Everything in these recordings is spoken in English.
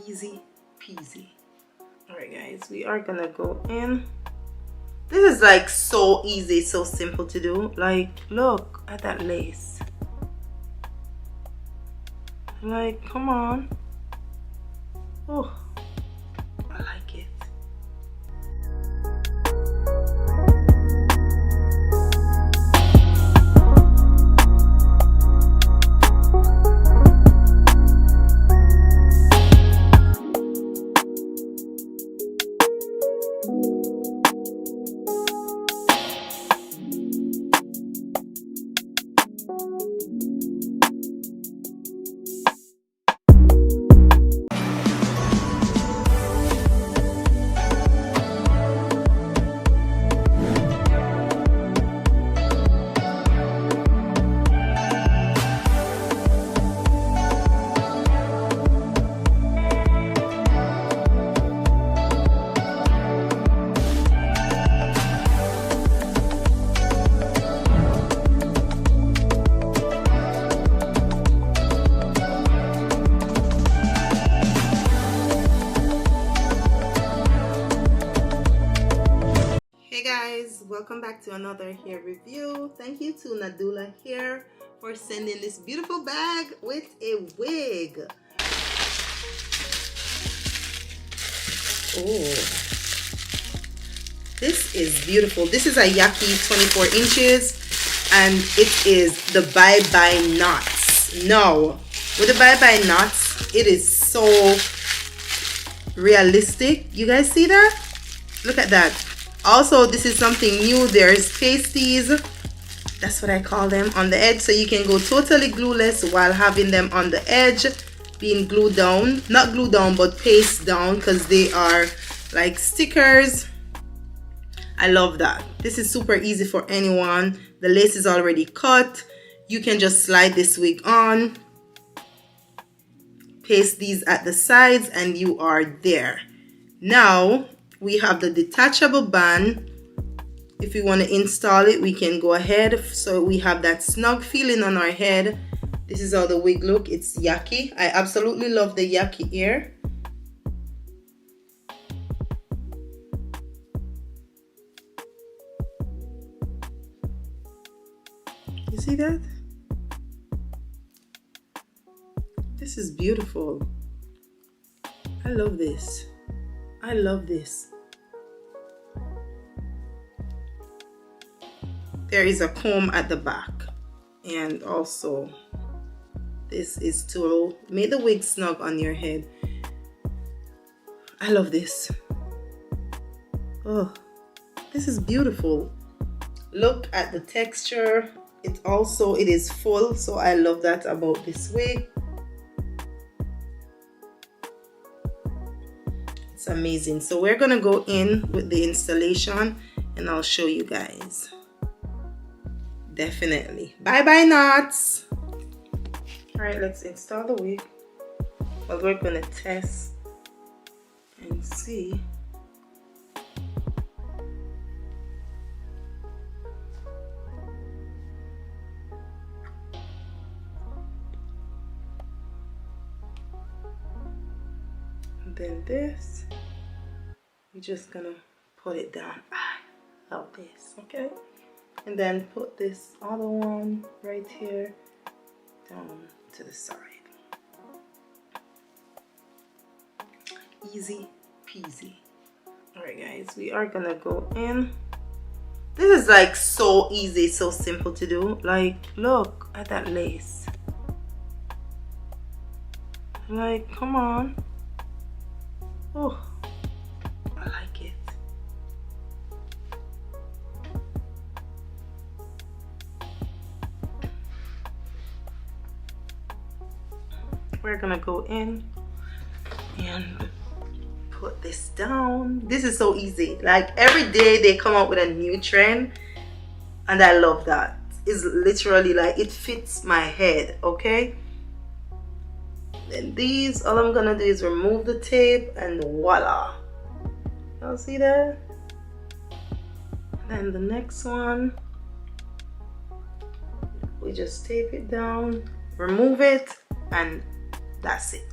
Easy peasy. Alright guys, we are gonna go in. This is like so easy, so simple to do. Like, look at that lace. Like, come on. Oh, I like it. Welcome back to another hair review. Thank you to Nadula Hair for sending this beautiful bag with a wig. Oh, this is beautiful. This is a Yaki 24 inches and it is the Bye Bye Knots. Now, with the Bye Bye Knots, it is so realistic. You guys see that? Look at that. Also, this is something new. There's pasties, that's what I call them, on the edge, so you can go totally glueless while having them on the edge being glued down. Not glued down, but paste down, because they are like stickers. I love that. This is super easy for anyone. The lace is already cut. You can just slide this wig on, paste these at the sides, and you are there. Now we have the detachable band. If we want to install it, we can go ahead. So we have that snug feeling on our head. This is how the wig look. It's Yaki. I absolutely love the Yaki ear. You see that? This is beautiful. I love this. I love this. There is a comb at the back, and also this is to make the wig snug on your head. I love this. Oh, this is beautiful. Look at the texture. It is full, so I love that about this wig. It's amazing. So we're gonna go in with the installation and I'll show you guys. Definitely. Bye bye knots. All right, let's install the wig. Well, we're gonna test and see. And then this, we're just gonna put it down like this, okay? And then put this other one right here down to the side. Easy peasy. All right guys, we are gonna go in. This is like so easy, so simple to do. Like, look at that lace. Like, come on. Oh, I like it. We're gonna go in and put this down. This is so easy. Like, every day they come out with a new trend and I love that. It's literally like it fits my head, okay? Then these, all I'm gonna do is remove the tape and voila. Y'all see that? Then the next one, we just tape it down, remove it, and that's it.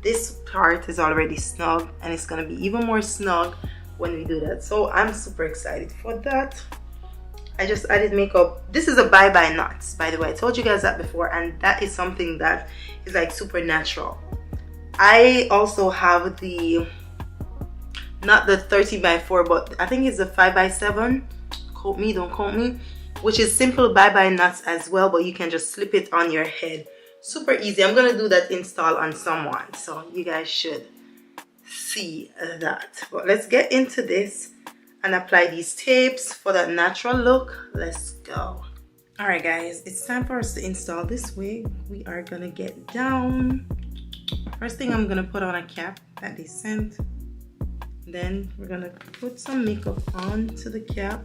this part is already snug, and it's gonna be even more snug when we do that. So I'm super excited for that. I just added makeup. This is a Bye Bye Knots, by the way. I told you guys that before, and that is something that is like super natural. I also have the, not the 30x4, but I think it's the 5x7. Quote me, don't quote me. Which is simple Bye Bye Knots as well, but you can just slip it on your head. Super easy. I'm gonna do that install on someone, so you guys should see that. But let's get into this and apply these tapes for that natural look. Let's go. All right guys, it's time for us to install this wig. We are gonna get down. First thing, I'm gonna put on a cap that they sent. Then we're gonna put some makeup onto the cap.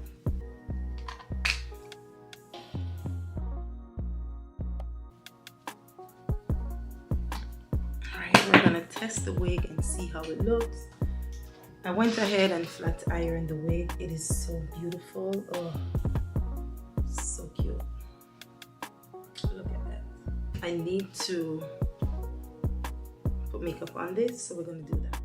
We're gonna test the wig and see how it looks. I went ahead and flat ironed the wig. It is so beautiful. Oh, so cute. Look at that. I need to put makeup on this, so we're gonna do that.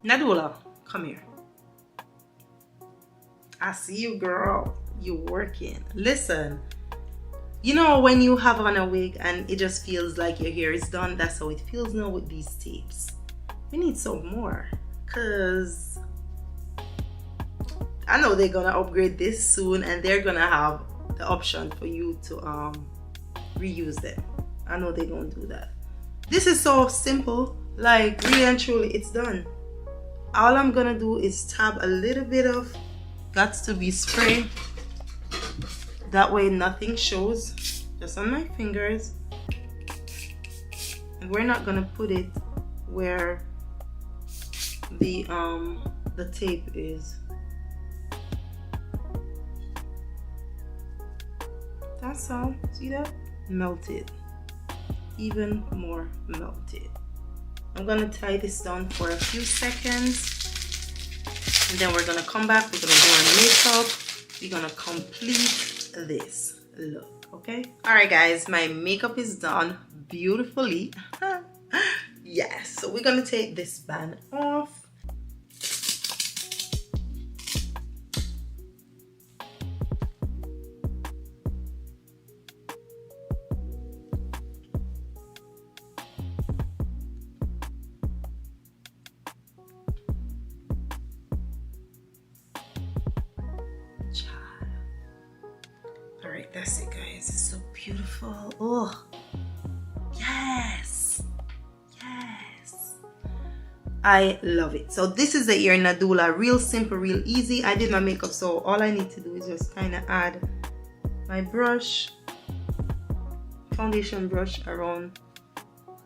Nadula, come here. I see you, girl. You working. Listen, you know when you have on a wig and it just feels like your hair is done, that's how it feels now with these tapes. We need some more, cause I know they're gonna upgrade this soon and they're gonna have the option for you to reuse them. I know they're gonna do that. This is so simple, like really and truly, it's done. All I'm gonna do is tab a little bit of Gots to Be spray. That way nothing shows, just on my fingers. And we're not gonna put it where the tape is. That's all. See that? Melted. Even more melted. I'm gonna tie this down for a few seconds, and then we're gonna come back. We're gonna do our makeup. We're gonna complete this look, okay? All right guys, my makeup is done beautifully. Yes, so we're gonna take this band off. All right, that's it guys. It's so beautiful. Oh yes, yes, I love it. So this is the ear Nadula, real simple, real easy. I did my makeup, so all I need to do is just kind of add my brush, foundation brush around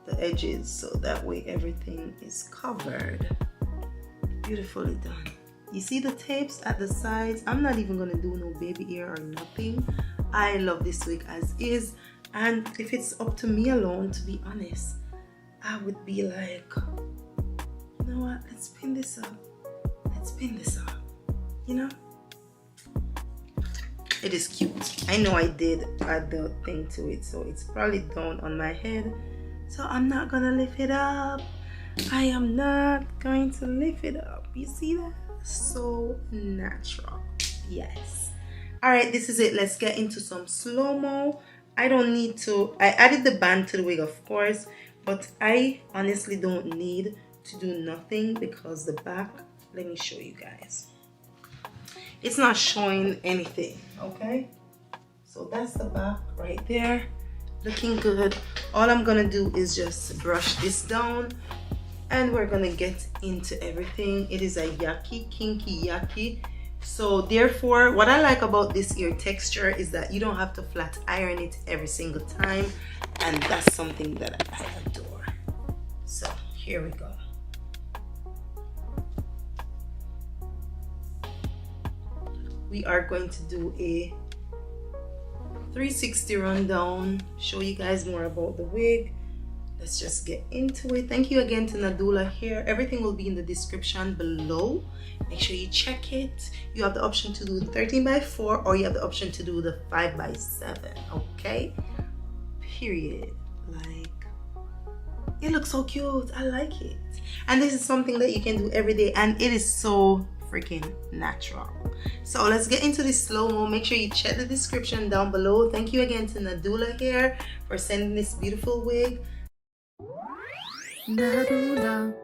the edges, so that way everything is covered. Beautifully done. You see the tapes at the sides? I'm not even gonna do no baby hair or nothing. I love this wig as is, and if it's up to me alone, to be honest, I would be like, you know what, let's pin this up. Let's pin this up, you know? It is cute. I know I did add the thing to it, so it's probably down on my head. So I'm not gonna lift it up. I am not going to lift it up. You see that? So natural. Yes. All right, this is it. Let's get into some slow-mo. I don't need to, I added the band to the wig of course, but I honestly don't need to do nothing because the back, let me show you guys, it's not showing anything. Okay, so that's the back right there, looking good. All I'm gonna do is just brush this down, and we're gonna get into everything. It is a Yaki, Kinky Yaki. So therefore, what I like about this ear texture is that you don't have to flat iron it every single time, and that's something that I adore. So here we go. We are going to do a 360 rundown, show you guys more about the wig. let's just get into it. Thank you again to Nadula Hair. Everything will be in the description below. Make sure you check it. You have the option to do 13x4 or you have the option to do the 5x7. Okay, period. Like, it looks so cute. I like it. And this is something that you can do every day, and it is so freaking natural. So let's get into this slow-mo. Make sure you check the description down below. Thank you again to Nadula Hair for sending this beautiful wig. Nadula.